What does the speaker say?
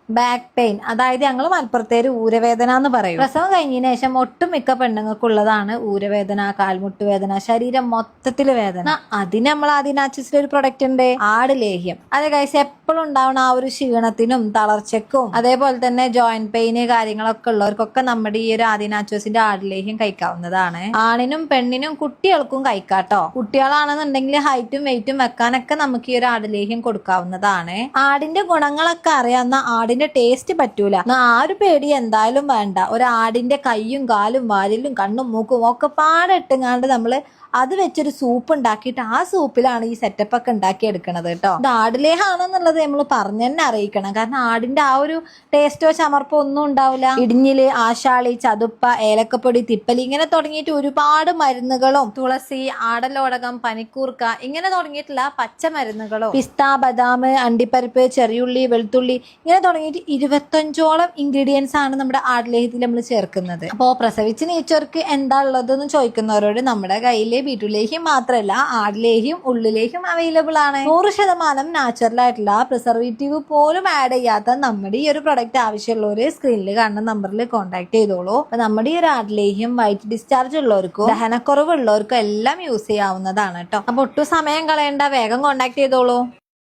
Back pain, അതായത് ഞങ്ങൾ മലപ്പുറത്തേര് ഊരവേദന എന്ന് പറയും. പ്രസവം കഴിഞ്ഞതിന് ശേഷം ഒട്ടുമിക്ക പെണ്ണുങ്ങൾക്കുള്ളതാണ് ഊരവേദന, കാൽമുട്ട് വേദന, ശരീരം മൊത്തത്തിൽ വേദന. അതിന് നമ്മൾ ആദിനാച്ചുസിൽ ഒരു പ്രൊഡക്റ്റ് ഉണ്ട്, ആട് ലേഹ്യം. അതെ ഗൈസ്, എപ്പോഴും ഉണ്ടാവുന്ന ആ ഒരു ക്ഷീണത്തിനും തളർച്ചക്കും അതേപോലെ തന്നെ ജോയിന്റ് പെയിന് കാര്യങ്ങളൊക്കെ ഉള്ളവർക്കൊക്കെ നമ്മുടെ ഈ ഒരു ആദിനാച്ചുസിന്റെ ആട് ലേഹ്യം കഴിക്കാവുന്നതാണ്. ആണിനും പെണ്ണിനും കുട്ടികൾക്കും കഴിക്കാട്ടോ. കുട്ടികളാണെന്നുണ്ടെങ്കിൽ ഹൈറ്റും വെയിറ്റും വെക്കാനൊക്കെ നമുക്ക് ഈ ഒരു ആട് ലേഹ്യം കൊടുക്കാവുന്നതാണ്. ആടിന്റെ ഗുണങ്ങളൊക്കെ അറിയാവുന്ന ആടിന്റെ ടേസ്റ്റ് പറ്റൂല, ആ ഒരു പേടി എന്തായാലും വേണ്ട. ഒരു ആടിന്റെ കയ്യും കാലും വാലിലും കണ്ണും മൂക്കും ഒക്കെ പാടെ ഇട്ടുങ്ങാണ്ട് നമ്മള് അത് വെച്ചൊരു സൂപ്പ് ഉണ്ടാക്കിയിട്ട് ആ സൂപ്പിലാണ് ഈ സെറ്റപ്പ് ഒക്കെ ഉണ്ടാക്കി എടുക്കണത് കേട്ടോ. ഇത് ആടിലേഹാണെന്നുള്ളത് നമ്മൾ പറഞ്ഞു തന്നെ അറിയിക്കണം, കാരണം ആടിന്റെ ആ ഒരു ടേസ്റ്റോ ചമർപ്പോ ഒന്നും ഉണ്ടാവില്ല. ഇടിഞ്ഞില്, ആശാളി, ചതുപ്പ, ഏലക്കപ്പൊടി, തിപ്പലി ഇങ്ങനെ തുടങ്ങിയിട്ട് ഒരുപാട് മരുന്നുകളും, തുളസി, ആടലോടകം, പനിക്കൂർക്ക ഇങ്ങനെ തുടങ്ങിയിട്ടുള്ള പച്ചമരുന്നുകളും, പിസ്ത, ബദാം, അണ്ടിപ്പരിപ്പ്, ചെറിയുള്ളി, വെളുത്തുള്ളി ഇങ്ങനെ തുടങ്ങിയിട്ട് 25ഓളം ഇൻഗ്രീഡിയൻസ് ആണ് നമ്മുടെ ആടുലേഹത്തിൽ നമ്മൾ ചേർക്കുന്നത്. അപ്പോൾ പ്രസവിച്ച് നീച്ചവർക്ക് എന്താ ഉള്ളതെന്ന് ചോദിക്കുന്നവരോട് നമ്മുടെ കയ്യിൽ ബീറ്റുലേഹ്യം മാത്രമല്ല ആടുലേഹ്യം, ഉള്ളിലേഹ്യം അവൈലബിൾ ആണ്. 100% നാച്ചുറൽ ആയിട്ടുള്ള പ്രിസർവേറ്റീവ് പോലും ആഡ് ചെയ്യാത്ത നമ്മുടെ ഈ ഒരു പ്രൊഡക്റ്റ് ആവശ്യമുള്ളവര് സ്ക്രീനിൽ കാണുന്ന നമ്പറിൽ കോൺടാക്ട് ചെയ്തോളൂ. അപ്പൊ നമ്മുടെ ഈ ഒരു ആടുലേഹ്യം വൈറ്റ് ഡിസ്ചാർജ് ഉള്ളവർക്കും ദഹനക്കുറവ് ഉള്ളവർക്കും എല്ലാം യൂസ് ചെയ്യാവുന്നതാണ് കേട്ടോ. അപ്പൊ ഒട്ടും സമയം കളയേണ്ട, വേഗം കോൺടാക്ട് ചെയ്തോളൂ.